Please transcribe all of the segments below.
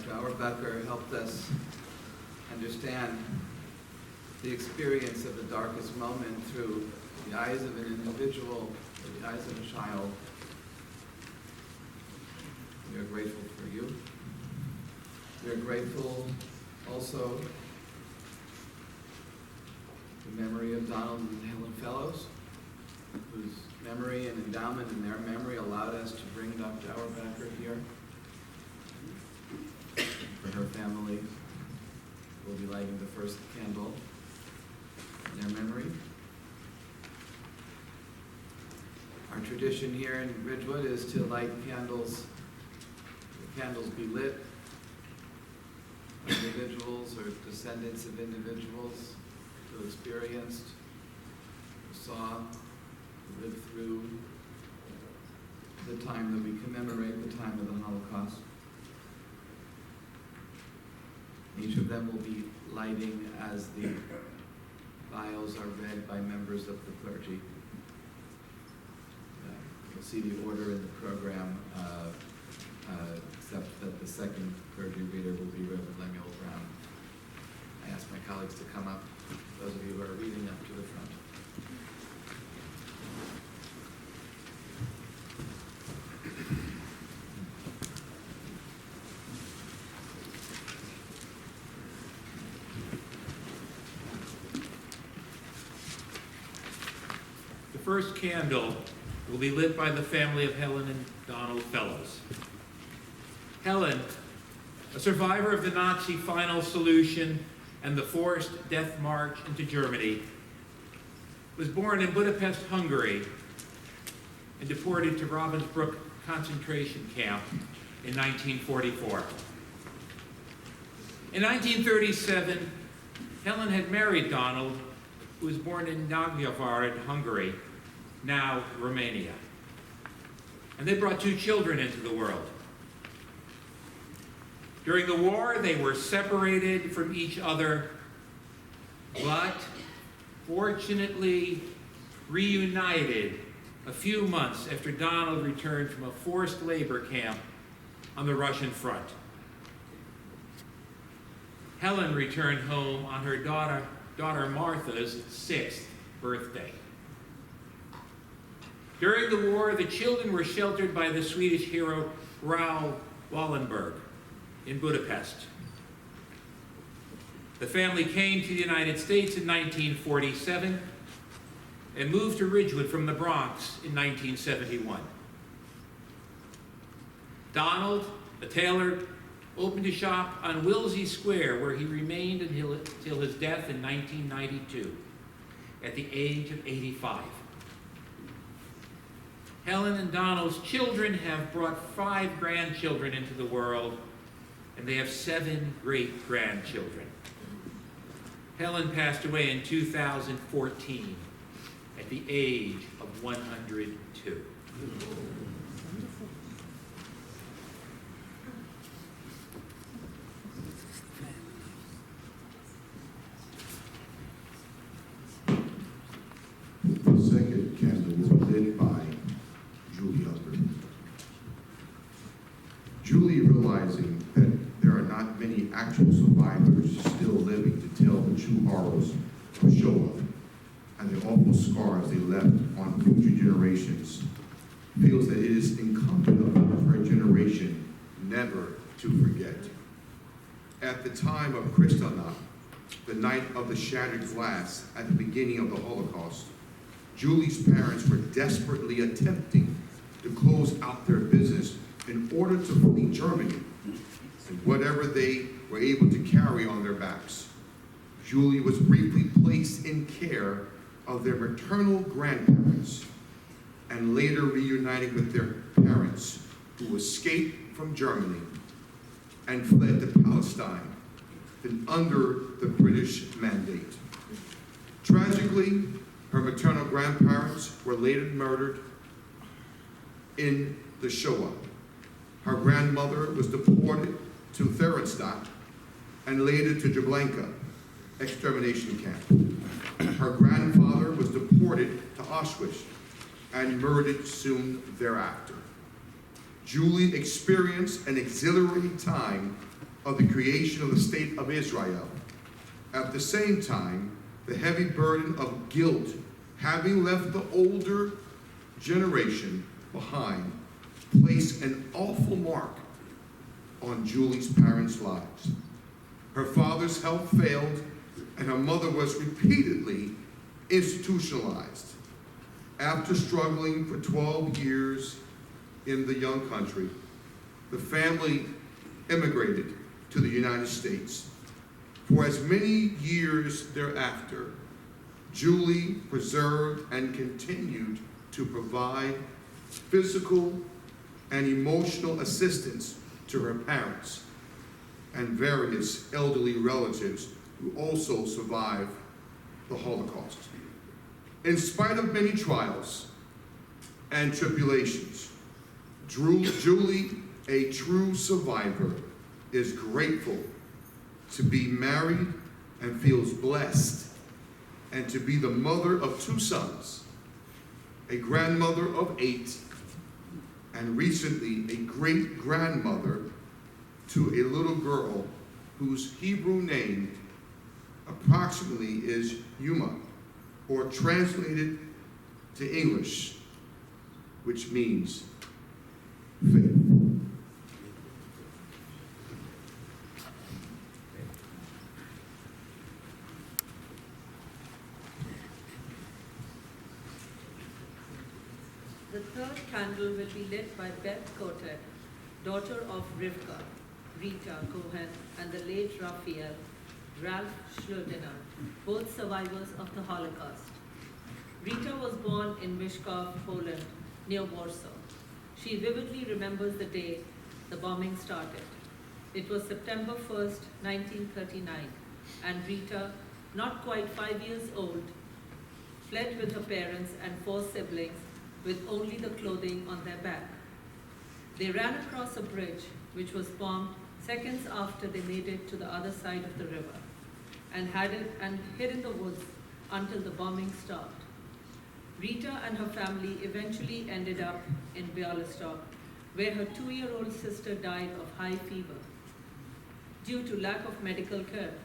Dr. Auerbecker helped us understand the experience of the darkest moment through the eyes of an individual, or the eyes of a child. We are grateful for you. We are grateful also for the memory of Donald and Helen Fellows, whose memory and endowment in their memory allowed us to bring Dr. Auerbecker here. For her family, we'll be lighting the first candle in their memory. Our tradition here in Ridgewood is to light candles, the candles be lit, individuals or descendants of individuals who experienced, who saw, who lived through the time that we commemorate, the time of the Holocaust. Each of them will be lighting as the vials are read by members of the clergy. You'll see the order in the program, except that the second clergy reader will be Reverend Lemuel Brown. I ask my colleagues to come up, those of you who are reading, up to the front. The first candle will be lit by the family of Helen and Donald Fellows. Helen, a survivor of the Nazi final solution and the forced death march into Germany, was born in Budapest, Hungary, and deported to Ravensbrück concentration camp in 1944. In 1937, Helen had married Donald, who was born in Nagyvarad, Hungary, now Romania. And they brought 2 children into the world. During the war, they were separated from each other, but fortunately reunited a few months after Donald returned from a forced labor camp on the Russian front. Helen returned home on her daughter Martha's 6th birthday. During the war, the children were sheltered by the Swedish hero Raoul Wallenberg in Budapest. The family came to the United States in 1947 and moved to Ridgewood from the Bronx in 1971. Donald, a tailor, opened a shop on Wilsey Square, where he remained until his death in 1992 at the age of 85. Helen and Donald's children have brought 5 grandchildren into the world, and they have 7 great-grandchildren. Helen passed away in 2014 at the age of 102. The second candle will be lit by Julie Hubbard. Julie, realizing that there are not many actual survivors still living to tell the true horrors of Shoah and the awful scars they left on future generations, feels that it is incumbent upon her generation never to forget. At the time of Kristallnacht, the night of the shattered glass at the beginning of the Holocaust, Julie's parents were desperately attempting to close out their business in order to flee Germany and whatever they were able to carry on their backs. Julie was briefly placed in care of their maternal grandparents and later reunited with their parents, who escaped from Germany and fled to Palestine, then under the British mandate. Tragically, her maternal grandparents were later murdered in the Shoah. Her grandmother was deported to Theresienstadt and later to Treblinka extermination camp. Her grandfather was deported to Auschwitz and murdered soon thereafter. Julie experienced an exhilarating time of the creation of the state of Israel. At the same time, the heavy burden of guilt, having left the older generation behind, placed an awful mark on Julie's parents' lives. Her father's health failed, and her mother was repeatedly institutionalized. After struggling for 12 years in the young country, the family immigrated to the United States. For as many years thereafter, Julie preserved and continued to provide physical and emotional assistance to her parents and various elderly relatives who also survived the Holocaust. In spite of many trials and tribulations, Julie, a true survivor, is grateful to be married and feels blessed, and to be the mother of 2 sons, a grandmother of 8, and recently a great-grandmother to a little girl whose Hebrew name approximately is Yuma, or translated to English, which means faith. The third candle will be lit by Beth Kotek, daughter of Rivka, Rita Cohen, and the late Raphael, Ralph Schludiner, both survivors of the Holocaust. Rita was born in Myszków, Poland, near Warsaw. She vividly remembers the day the bombing started. It was September 1st, 1939, and Rita, not quite 5 years old, fled with her parents and 4 siblings with only the clothing on their back. They ran across a bridge which was bombed seconds after they made it to the other side of the river, and hid in the woods until the bombing stopped. Rita and her family eventually ended up in Bialystok, where her 2-year-old sister died of high fever due to lack of medical care.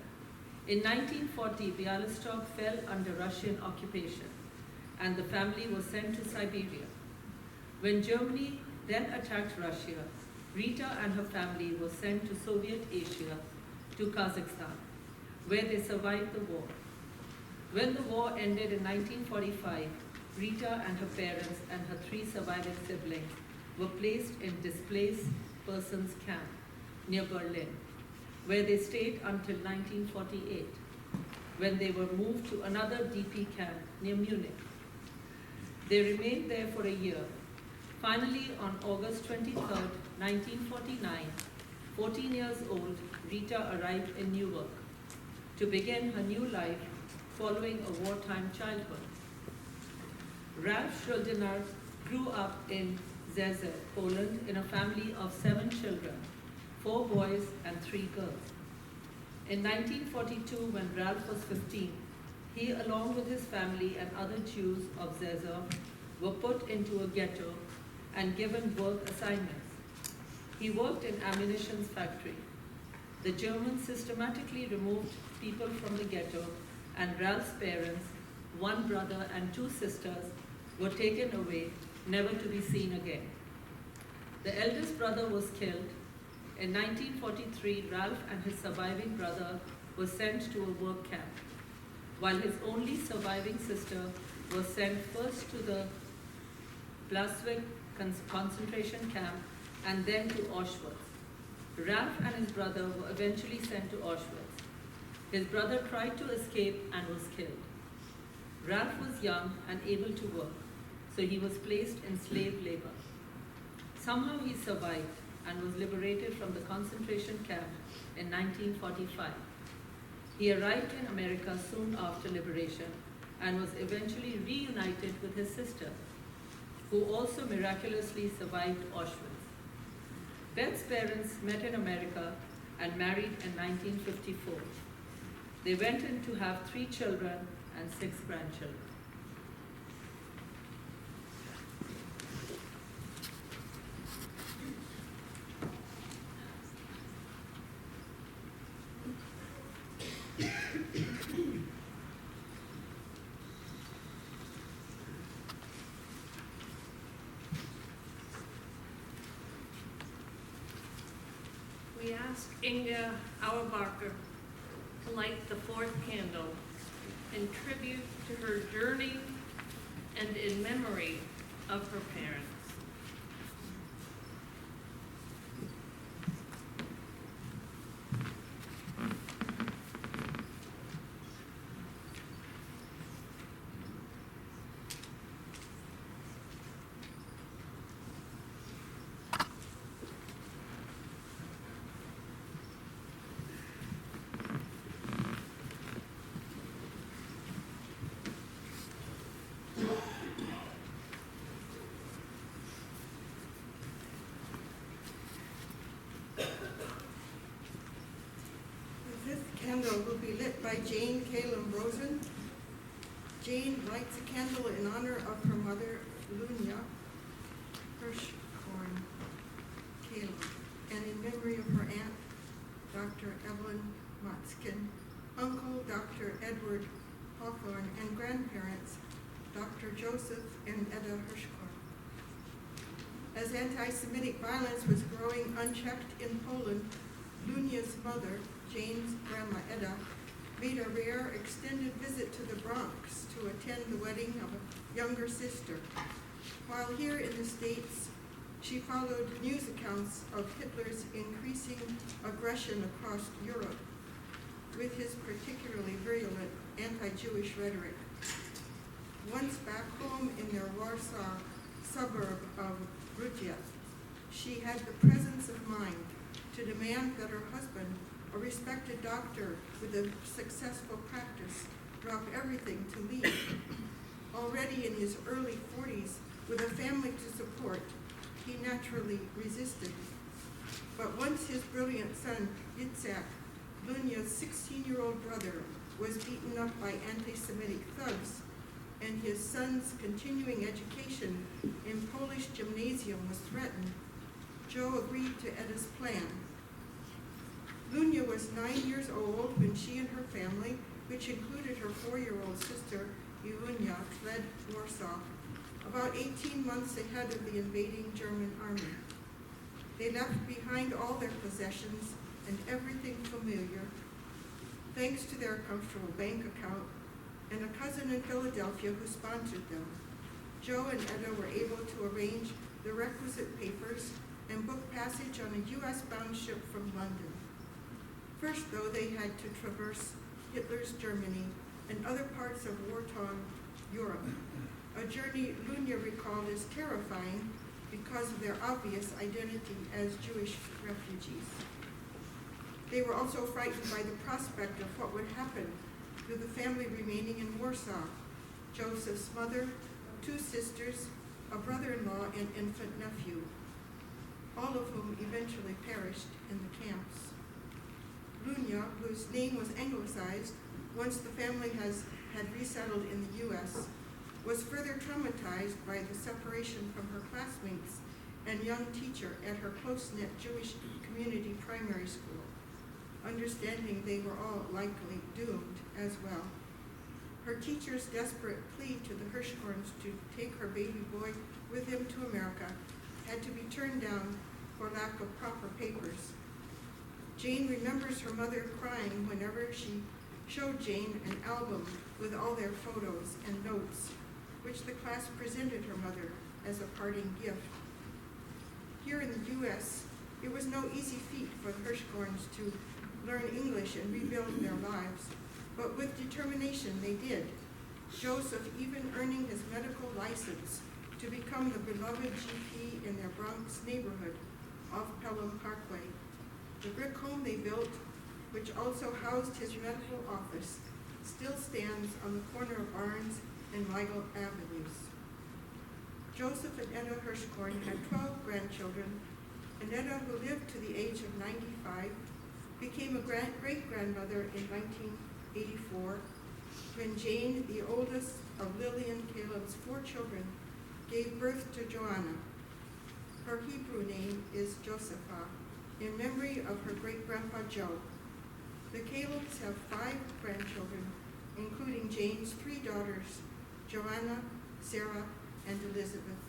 In 1940, Bialystok fell under Russian occupation, and the family was sent to Siberia. When Germany then attacked Russia, Rita and her family were sent to Soviet Asia, to Kazakhstan, where they survived the war. When the war ended in 1945, Rita and her parents and her 3 surviving siblings were placed in displaced persons camp near Berlin, where they stayed until 1948, when they were moved to another DP camp near Munich. They remained there for a year. Finally, on August 23rd, 1949, 14 years old, Rita arrived in Newark to begin her new life following a wartime childhood. Ralph Schludiner grew up in Rzeszów, Poland, in a family of 7 children, 4 boys and 3 girls. In 1942, when Ralph was 15, he, along with his family and other Jews of Rzeszów, were put into a ghetto and given work assignments. He worked in ammunition factory. The Germans systematically removed people from the ghetto, and Ralph's parents, 1 brother and 2 sisters, were taken away, never to be seen again. The eldest brother was killed. In 1943, Ralph and his surviving brother were sent to a work camp, while his only surviving sister was sent first to the Plaswick concentration camp and then to Auschwitz. Ralph and his brother were eventually sent to Auschwitz. His brother tried to escape and was killed. Ralph was young and able to work, so he was placed in slave labor. Somehow he survived and was liberated from the concentration camp in 1945. He arrived in America soon after liberation and was eventually reunited with his sister, who also miraculously survived Auschwitz. Beth's parents met in America and married in 1954. They went on to have 3 children and 6 grandchildren. ask Inga Auerbacher to light the fourth candle in tribute to her journey and in memory of her parents. The fifth candle will be lit by Jane Calum Rosen. Jane lights a candle in honor of her mother, Lunia Hirschhorn Calum, and in memory of her aunt, Dr. Evelyn Motzkin, uncle, Dr. Edward Hawthorne, and grandparents, Dr. Joseph and Edda Hirschhorn. As anti-Semitic violence was growing unchecked in Poland, Lunia's mother, Jane's grandma Edda, made a rare extended visit to the Bronx to attend the wedding of a younger sister. While here in the States, she followed news accounts of Hitler's increasing aggression across Europe with his particularly virulent anti-Jewish rhetoric. Once back home in their Warsaw suburb of Ridgewood, she had the presence of mind to demand that her husband, a respected doctor with a successful practice, drop everything to leave. Already in his early 40s, with a family to support, he naturally resisted. But once his brilliant son, Yitzhak, Lunia's 16-year-old brother, was beaten up by anti-Semitic thugs, and his son's continuing education in Polish gymnasium was threatened, Joe agreed to Edda's plan. Lunia was 9 years old when she and her family, which included her 4-year-old sister, Iwunia, fled Warsaw, about 18 months ahead of the invading German army. They left behind all their possessions and everything familiar, thanks to their comfortable bank account and a cousin in Philadelphia who sponsored them. Joe and Edda were able to arrange the requisite papers and book passage on a U.S.-bound ship from London. First, though, they had to traverse Hitler's Germany and other parts of war-torn Europe, a journey Lunia recalled as terrifying because of their obvious identity as Jewish refugees. They were also frightened by the prospect of what would happen to the family remaining in Warsaw: Joseph's mother, 2 sisters, a brother-in-law, and infant nephew, all of whom eventually perished in the camps. Lunia, whose name was anglicized once the family had resettled in the U.S., was further traumatized by the separation from her classmates and young teacher at her close-knit Jewish community primary school, understanding they were all likely doomed as well. Her teacher's desperate plea to the Hirschhorns to take her baby boy with them to America had to be turned down for lack of proper papers. Jane remembers her mother crying whenever she showed Jane an album with all their photos and notes, which the class presented her mother as a parting gift. Here in the U.S., it was no easy feat for the Hirschhorns to learn English and rebuild their lives, but with determination they did, Joseph even earning his medical license to become the beloved GP in their Bronx neighborhood off Pelham Parkway. The brick home they built, which also housed his medical office, still stands on the corner of Barnes and Weigel Avenues. Joseph and Edda Hirschhorn had 12 grandchildren, and Edda, who lived to the age of 95, became a great-grandmother in 1984 when Jane, the oldest of Lillian Caleb's 4 children, gave birth to Joanna. Her Hebrew name is Josephah, in memory of her great-grandpa Joe. The Calebs have 5 grandchildren, including Jane's 3 daughters, Joanna, Sarah, and Elizabeth.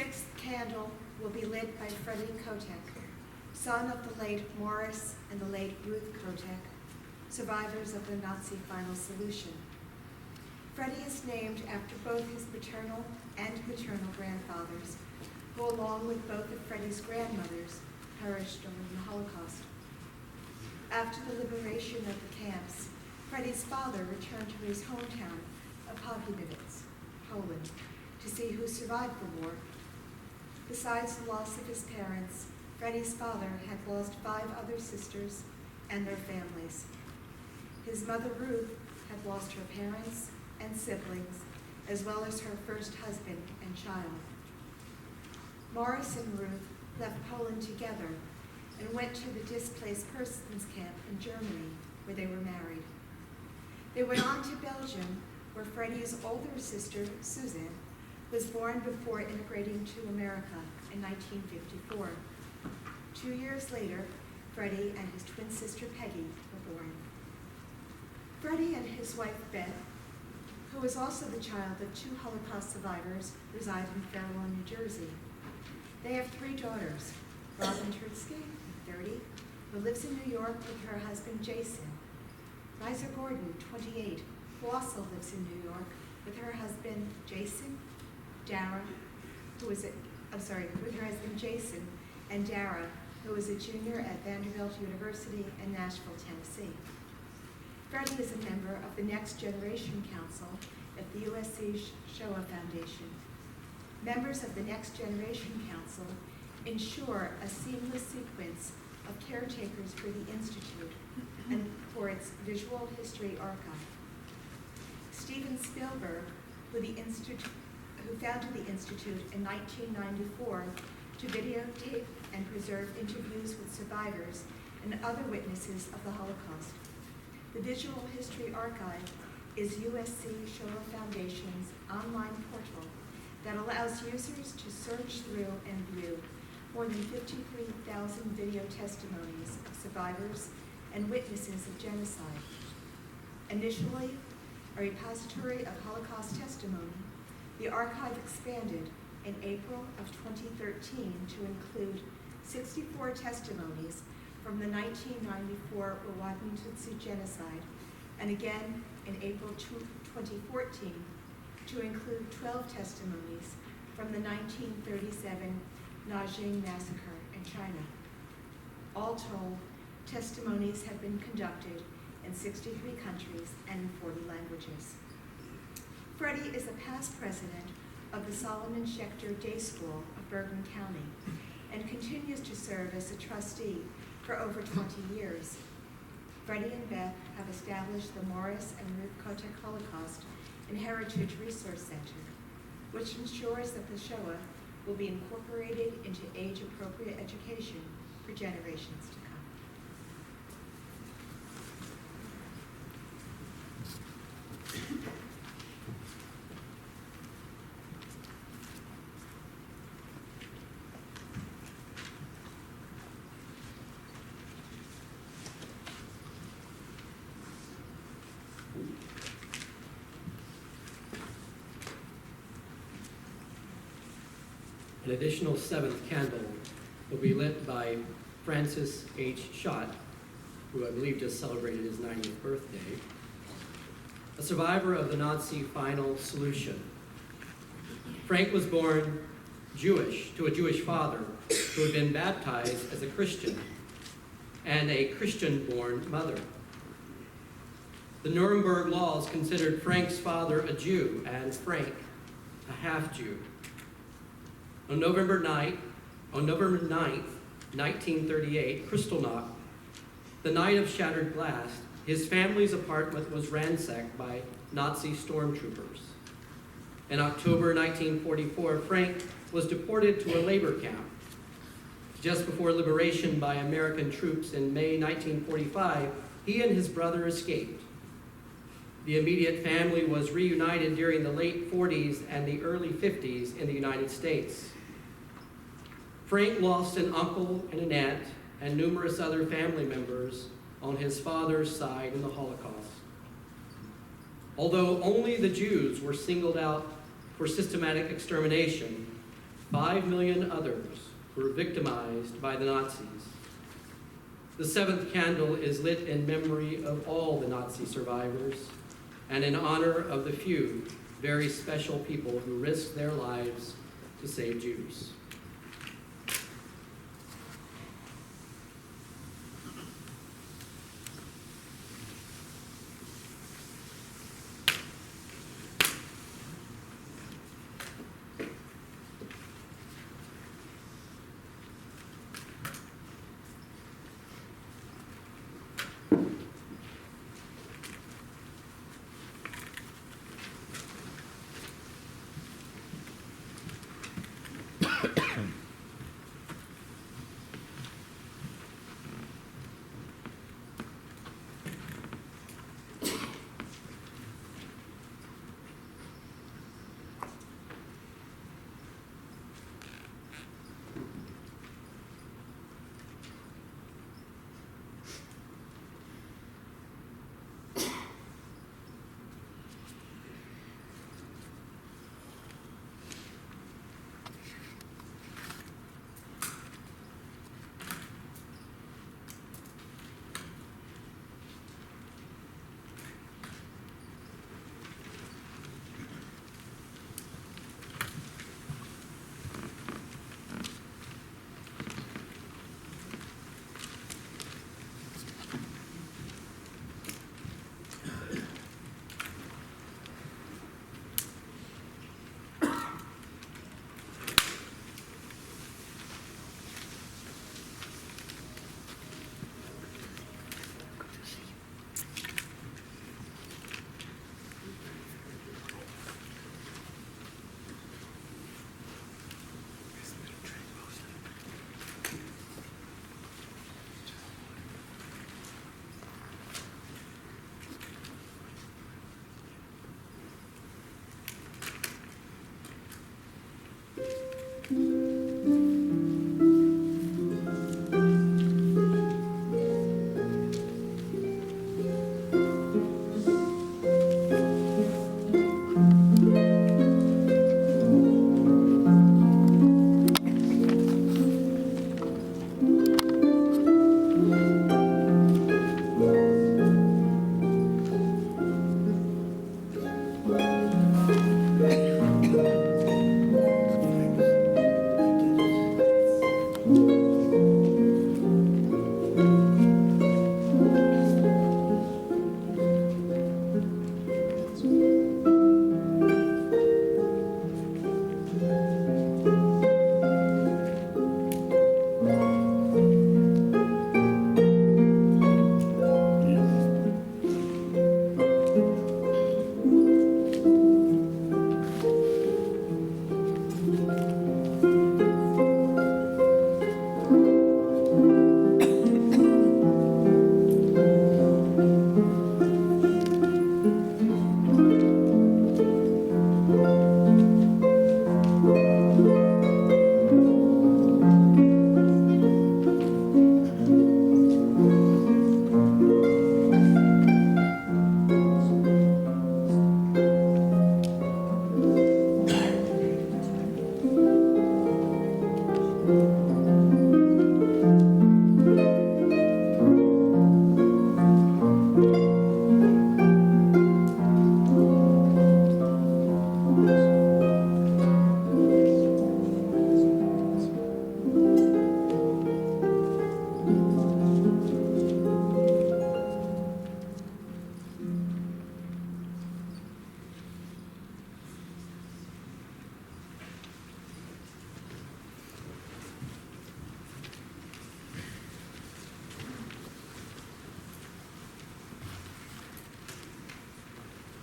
sixth candle will be lit by Freddie Kotek, son of the late Morris and the late Ruth Kotek, survivors of the Nazi final solution. Freddie is named after both his paternal and maternal grandfathers, who along with both of Freddie's grandmothers perished during the Holocaust. After the liberation of the camps, Freddie's father returned to his hometown of Podlubivitz, Poland, to see who survived the war. Besides the loss of his parents, Freddie's father had lost 5 other sisters and their families. His mother, Ruth, had lost her parents and siblings, as well as her first husband and child. Morris and Ruth left Poland together and went to the displaced persons camp in Germany, where they were married. They went on to Belgium, where Freddie's older sister, Susan, was born before immigrating to America in 1954. 2 years later, Freddie and his twin sister Peggy were born. Freddie and his wife Beth, who was also the child of 2 Holocaust survivors, reside in Fair Lawn, New Jersey. They have 3 daughters, Robin Turtsky, 30, who lives in New York with her husband Jason, Liza Gordon, 28, who also lives in New York with her husband Jason, Dara, with her husband Jason and Dara, who is a junior at Vanderbilt University in Nashville, Tennessee. Freddie is a member of the Next Generation Council at the USC Shoah Foundation. Members of the Next Generation Council ensure a seamless sequence of caretakers for the Institute and for its visual history archive. Steven Spielberg, who founded the Institute in 1994 to videotape and preserve interviews with survivors and other witnesses of the Holocaust. The Visual History Archive is USC Shoah Foundation's online portal that allows users to search through and view more than 53,000 video testimonies of survivors and witnesses of genocide. Initially a repository of Holocaust testimony, the archive expanded in April of 2013 to include 64 testimonies from the 1994 Rwandan Tutsi genocide, and again in April 2014 to include 12 testimonies from the 1937 Nanjing massacre in China. All told, testimonies have been conducted in 63 countries and in 40 languages. Freddie is a past president of the Solomon Schechter Day School of Bergen County and continues to serve as a trustee for over 20 years. Freddie and Beth have established the Morris and Ruth Kotek Holocaust and Heritage Resource Center, which ensures that the Shoah will be incorporated into age-appropriate education for generations to come. An additional 7th candle will be lit by Francis H. Schott, who I believe just celebrated his 90th birthday, a survivor of the Nazi final solution. Frank was born Jewish to a Jewish father who had been baptized as a Christian and a Christian-born mother. The Nuremberg laws considered Frank's father a Jew and Frank a half-Jew. On November 9th, 1938, Kristallnacht, the night of shattered glass, his family's apartment was ransacked by Nazi stormtroopers. In October 1944, Frank was deported to a labor camp. Just before liberation by American troops in May 1945, he and his brother escaped. The immediate family was reunited during the late 40s and the early 50s in the United States. Frank lost an uncle and an aunt and numerous other family members on his father's side in the Holocaust. Although only the Jews were singled out for systematic extermination, 5 million others who were victimized by the Nazis. The seventh candle is lit in memory of all the Nazi survivors and in honor of the few very special people who risked their lives to save Jews.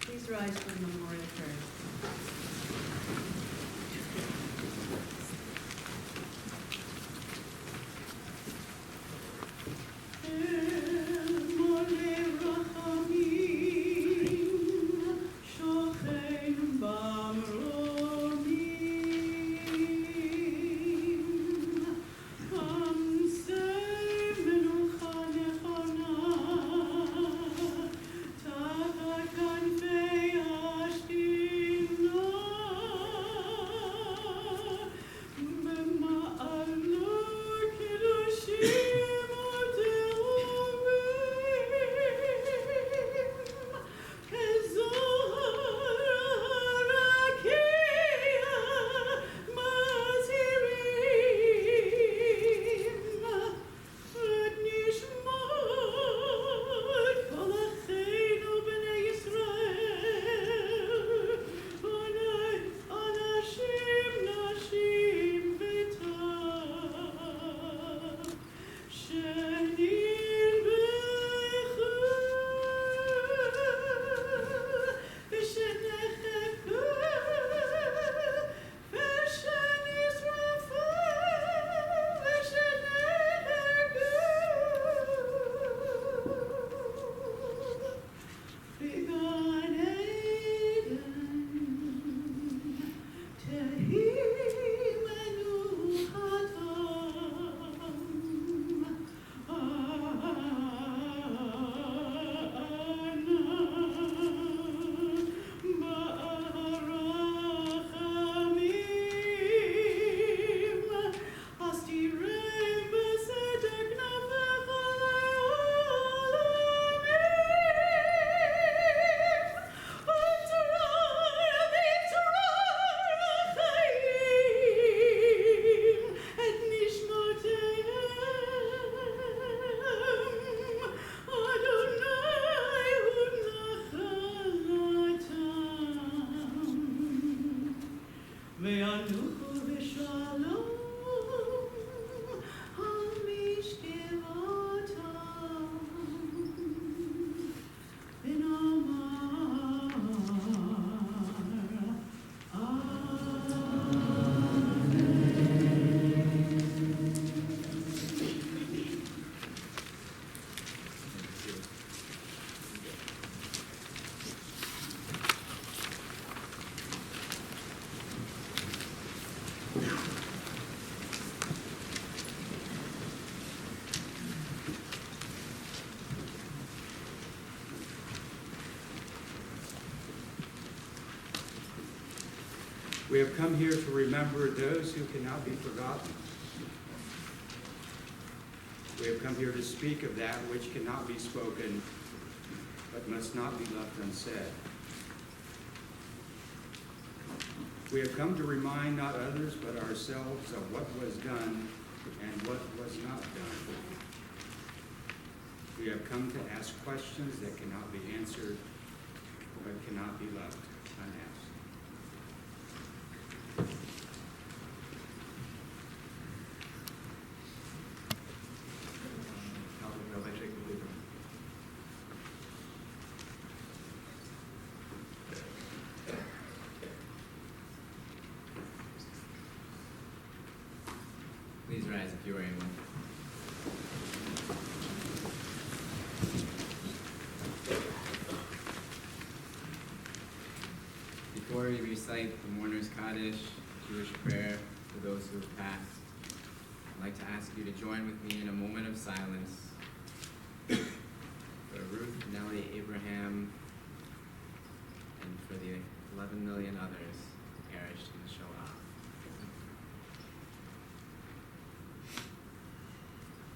Please rise for the memorial prayer. Tata kanfei ashtin We have come here to remember those who cannot be forgotten. We have come here to speak of that which cannot be spoken, but must not be left unsaid. We have come to remind not others but ourselves of what was done and what was not done. We have come to ask questions that cannot be answered, but cannot be left unasked. Please rise if you are able. Before we recite the mourner's Kaddish, a Jewish prayer for those who have passed, I'd like to ask you to join with me in a moment of silence for Ruth, Nellie, Abraham, and for the 11 million others who perished in the Shoah.